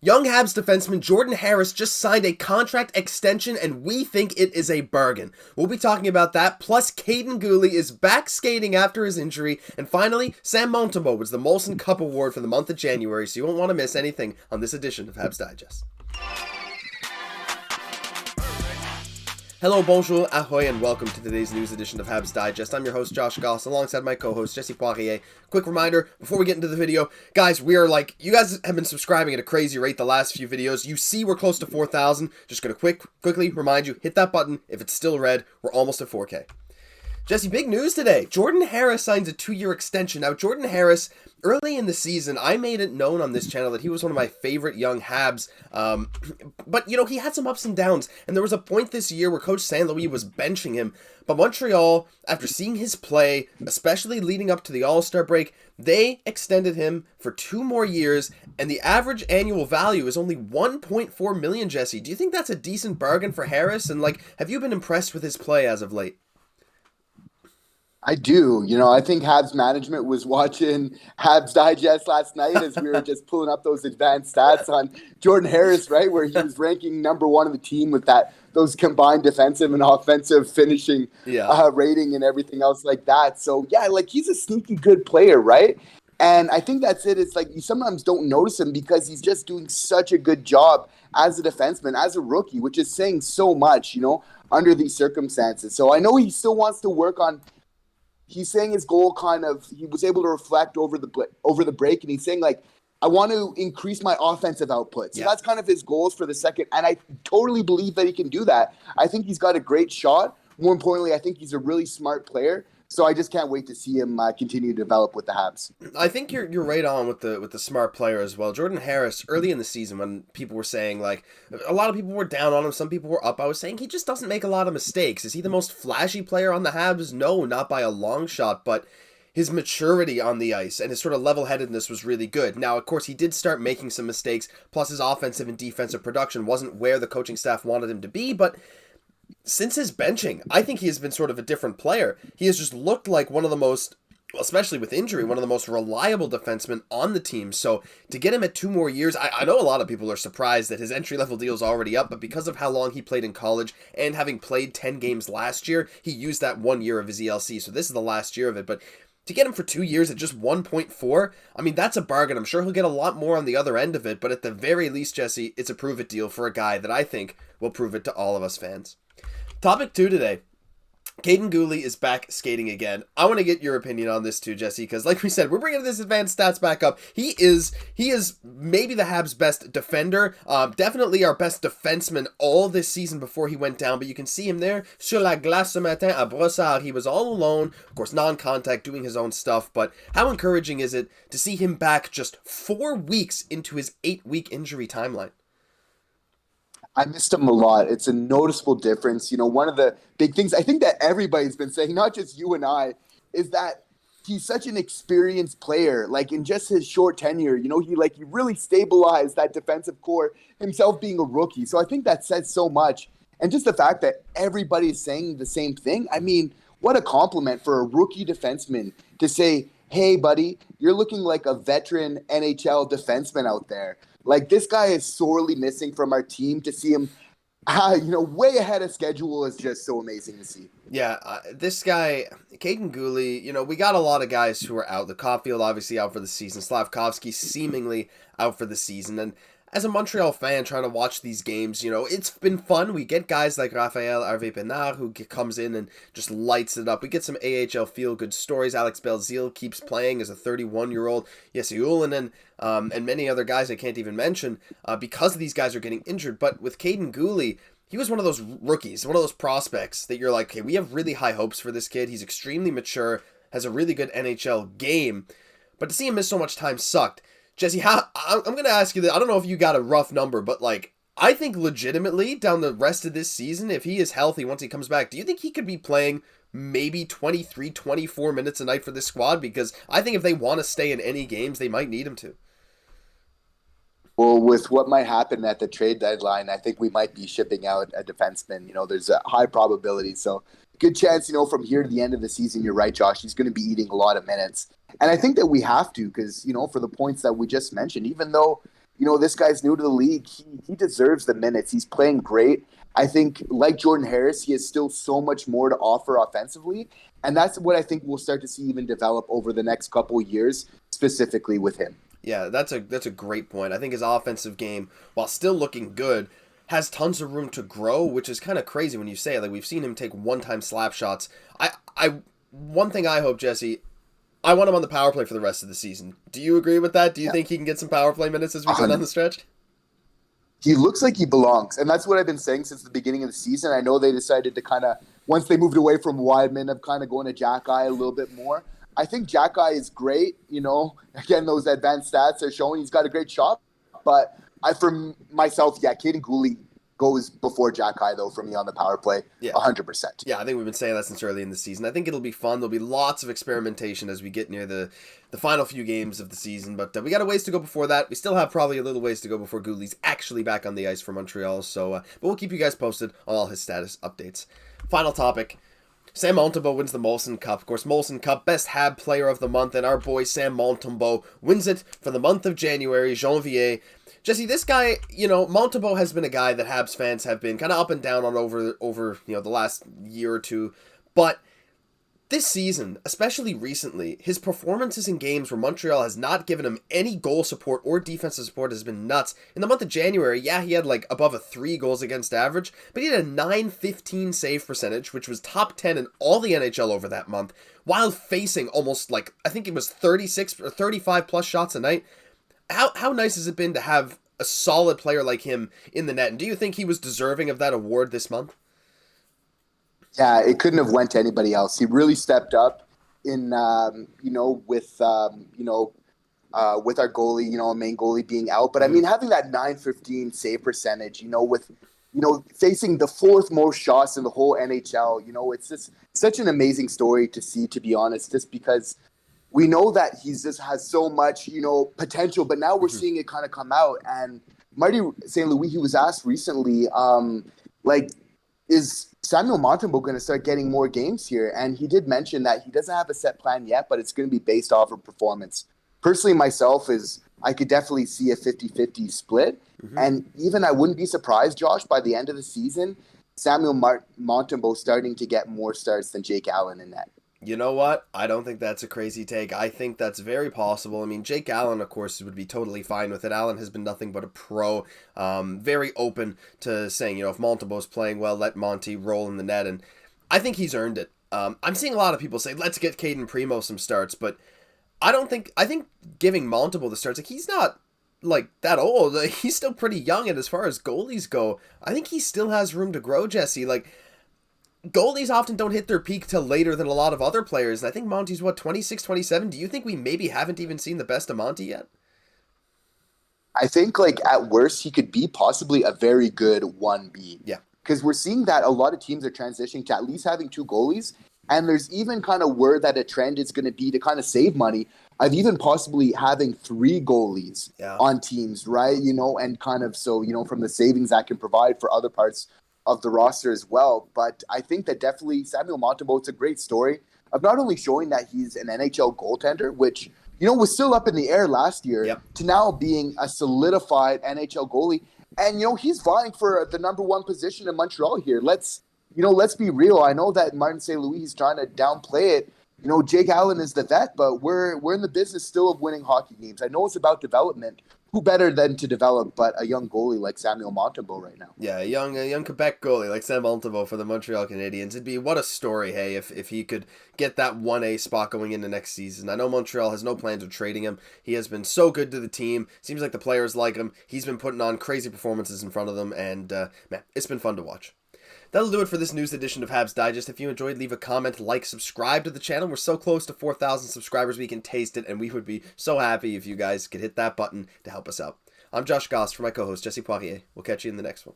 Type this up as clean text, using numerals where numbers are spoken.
Young Habs defenseman Jordan Harris just signed a contract extension and we think it is a bargain. We'll be talking about that, plus KAiden Guhle is back skating after his injury, and finally, Sam Montembeault was the MOLSON CUP award for the month of January, so you won't want to miss anything on this edition of Habs Digest. Hello, bonjour, ahoy, and welcome to today's news edition of Habs Digest. I'm your host, Josh Gosse, alongside my co-host, Jesse Poirier. Quick reminder, before we get into the video, guys, you guys have been subscribing at a crazy rate the last few videos. You see we're close to 4,000. Just gonna quickly remind you, hit that button. If it's still red, we're almost at 4K. Jesse, big news today. Jordan Harris signs a 2-year extension. Now, Jordan Harris, early in the season, I made it known on this channel that he was one of my favorite young Habs. But, he had some ups and downs. And there was a point this year where Coach St. Louis was benching him. But Montreal, after seeing his play, especially leading up to the All-Star break, they extended him for 2 more years. And the average annual value is only $1.4 million, Jesse. Do you think that's a decent bargain for Harris? And, have you been impressed with his play as of late? I do. I think Habs management was watching Habs Digest last night as we were just pulling up those advanced stats on Jordan Harris, right, where he was ranking number 1 of the team with those combined defensive and offensive finishing rating and everything else like that. So, yeah, he's a sneaky good player, right? And I think that's it. It's you sometimes don't notice him because he's just doing such a good job as a defenseman, as a rookie, which is saying so much, under these circumstances. So I know he still wants to work on. He's saying his goal he was able to reflect over the break, and he's saying, I want to increase my offensive output. So that's kind of his goals for the second, and I totally believe that he can do that. I think he's got a great shot. More importantly, I think he's a really smart player. So I just can't wait to see him continue to develop with the Habs. I think you're right on with the smart player as well. Jordan Harris, early in the season when people were saying, a lot of people were down on him, some people were up, I was saying he just doesn't make a lot of mistakes. Is he the most flashy player on the Habs? No, not by a long shot, but his maturity on the ice and his sort of level-headedness was really good. Now, of course, he did start making some mistakes, plus his offensive and defensive production wasn't where the coaching staff wanted him to be, but since his benching, I think he has been sort of a different player. He has just looked like one of the most, especially with injury, one of the most reliable defensemen on the team. So to get him at 2 more years, I know a lot of people are surprised that his entry-level deal is already up, but because of how long he played in college and having played 10 games last year, he used that 1 year of his ELC. So this is the last year of it. But to get him for 2 years at just 1.4, I mean, that's a bargain. I'm sure he'll get a lot more on the other end of it, but at the very least, Jesse, it's a prove-it deal for a guy that I think will prove it to all of us fans. Topic 2 today. KAiden Guhle is back skating again. I want to get your opinion on this too, Jesse, because like we said, we're bringing this advanced stats back up. He is maybe the Habs' best defender, definitely our best defenseman all this season before he went down, but you can see him there, sur la glace ce matin à Brossard. He was all alone, of course non-contact, doing his own stuff, but how encouraging is it to see him back just 4 weeks into his 8-week injury timeline? I missed him a lot. It's a noticeable difference. One of the big things I think that everybody's been saying, not just you and I, is that he's such an experienced player. In just his short tenure, he really stabilized that defensive core, himself being a rookie. So I think that says so much. And just the fact that everybody's saying the same thing, I mean, what a compliment for a rookie defenseman to say, hey, buddy, you're looking like a veteran NHL defenseman out there. This guy is sorely missing from our team. To see him, way ahead of schedule is just so amazing to see. Yeah, this guy, KAiden Guhle, we got a lot of guys who are out. The Caufield obviously out for the season. Slafkovsky seemingly out for the season. And as a Montreal fan trying to watch these games, it's been fun. We get guys like Raphael Harvey-Pinard who comes in and just lights it up. We get some AHL feel-good stories. Alex Belzile keeps playing as a 31-year-old. Jesse Ullinen, and many other guys I can't even mention because these guys are getting injured. But with KAiden Guhle, he was one of those rookies, one of those prospects that you're like, okay, we have really high hopes for this kid. He's extremely mature, has a really good NHL game. But to see him miss so much time sucked. Jesse, I'm going to ask you that. I don't know if you got a rough number, but I think legitimately down the rest of this season, if he is healthy once he comes back, do you think he could be playing maybe 23, 24 minutes a night for this squad? Because I think if they want to stay in any games, they might need him to. Well, with what might happen at the trade deadline, I think we might be shipping out a defenseman. There's a high probability. So good chance, from here to the end of the season, you're right, Josh, he's going to be eating a lot of minutes. And I think that we have to because, for the points that we just mentioned, even though this guy's new to the league. He deserves the minutes. He's playing great. I think, like Jordan Harris, he has still so much more to offer offensively. And that's what I think we'll start to see even develop over the next couple of years, specifically with him. Yeah, that's a great point. I think his offensive game, while still looking good, has tons of room to grow, which is kind of crazy when you say it. Like, we've seen him take one-time slap shots. One thing I hope, Jesse, I want him on the power play for the rest of the season. Do you agree with that? Do you think he can get some power play minutes as we go down the stretch? He looks like he belongs, and that's what I've been saying since the beginning of the season. I know they decided to kind of, once they moved away from Wideman, of kind of going to Xhekaj a little bit more. I think Xhekaj is great. Again, those advanced stats are showing he's got a great shot. But for myself, KAiden Guhle goes before Xhekaj, though, for me on the power play, 100%. Yeah, I think we've been saying that since early in the season. I think it'll be fun. There'll be lots of experimentation as we get near the final few games of the season. But we got a ways to go before that. We still have probably a little ways to go before Guhle's actually back on the ice for Montreal. So, but we'll keep you guys posted on all his status updates. Final topic. Sam Montembeault wins the MOLSON CUP. Of course, MOLSON CUP, best Hab player of the month, and our boy Sam Montembeault wins it for the month of Janvier. Jesse, this guy, Montembeault has been a guy that Habs fans have been kind of up and down on over the last year or two, but this season, especially recently, his performances in games where Montreal has not given him any goal support or defensive support has been nuts. In the month of January, he had above a 3 goals against average, but he had a .915 save percentage, which was top 10 in all the NHL over that month, while facing almost I think it was 36 or 35 plus shots a night. How nice has it been to have a solid player like him in the net? And do you think he was deserving of that award this month? Yeah, it couldn't have went to anybody else. He really stepped up in, with our goalie, main goalie being out. But I mean, having that .915 save percentage, with, facing the 4th most shots in the whole NHL, it's just such an amazing story to see, to be honest, just because we know that he just has so much, potential, but now we're seeing it kind of come out. And Marty St. Louis, he was asked recently, is Samuel Montembeault going to start getting more games here? And he did mention that he doesn't have a set plan yet, but it's going to be based off of performance. Personally, myself, I could definitely see a 50-50 split. And even I wouldn't be surprised, Josh, by the end of the season, Samuel Montembeault starting to get more starts than Jake Allen in net. You know what? I don't think that's a crazy take. I think that's very possible. I mean, Jake Allen, of course, would be totally fine with it. Allen has been nothing but a pro. Very open to saying, if Montembeault's playing well, let Monty roll in the net. And I think he's earned it. I'm seeing a lot of people say, let's get Cayden Primeau some starts. But I think giving Montembeault the starts, he's not that old. He's still pretty young. And as far as goalies go, I think he still has room to grow, Jesse. Goalies often don't hit their peak till later than a lot of other players. And I think Monty's, 26, 27? Do you think we maybe haven't even seen the best of Monty yet? I think, at worst, he could be possibly a very good 1B. Yeah. Because we're seeing that a lot of teams are transitioning to at least having 2 goalies. And there's even kind of word that a trend is going to be to kind of save money of even possibly having 3 goalies on teams, right? And kind of so, from the savings that can provide for other parts of the roster as well. But I think that definitely Samuel Montembeault's a great story of not only showing that he's an NHL goaltender, which, was still up in the air last year, to now being a solidified NHL goalie. And, he's vying for the number 1 position in Montreal here. Let's be real. I know that Martin St. Louis is trying to downplay it. Jake Allen is the vet, but we're in the business still of winning hockey games. I know it's about development. Who better than to develop but a young goalie like Samuel Montembeault right now? Yeah, a young Quebec goalie like Sam Montembeault for the Montreal Canadiens. It'd be what a story, hey, if he could get that 1A spot going into next season. I know Montreal has no plans of trading him. He has been so good to the team. Seems like the players like him. He's been putting on crazy performances in front of them, and man, it's been fun to watch. That'll do it for this news edition of Habs Digest. If you enjoyed, leave a comment, subscribe to the channel. We're so close to 4,000 subscribers, we can taste it, and we would be so happy if you guys could hit that button to help us out. I'm Josh Gosse for my co-host, Jesse Poirier. We'll catch you in the next one.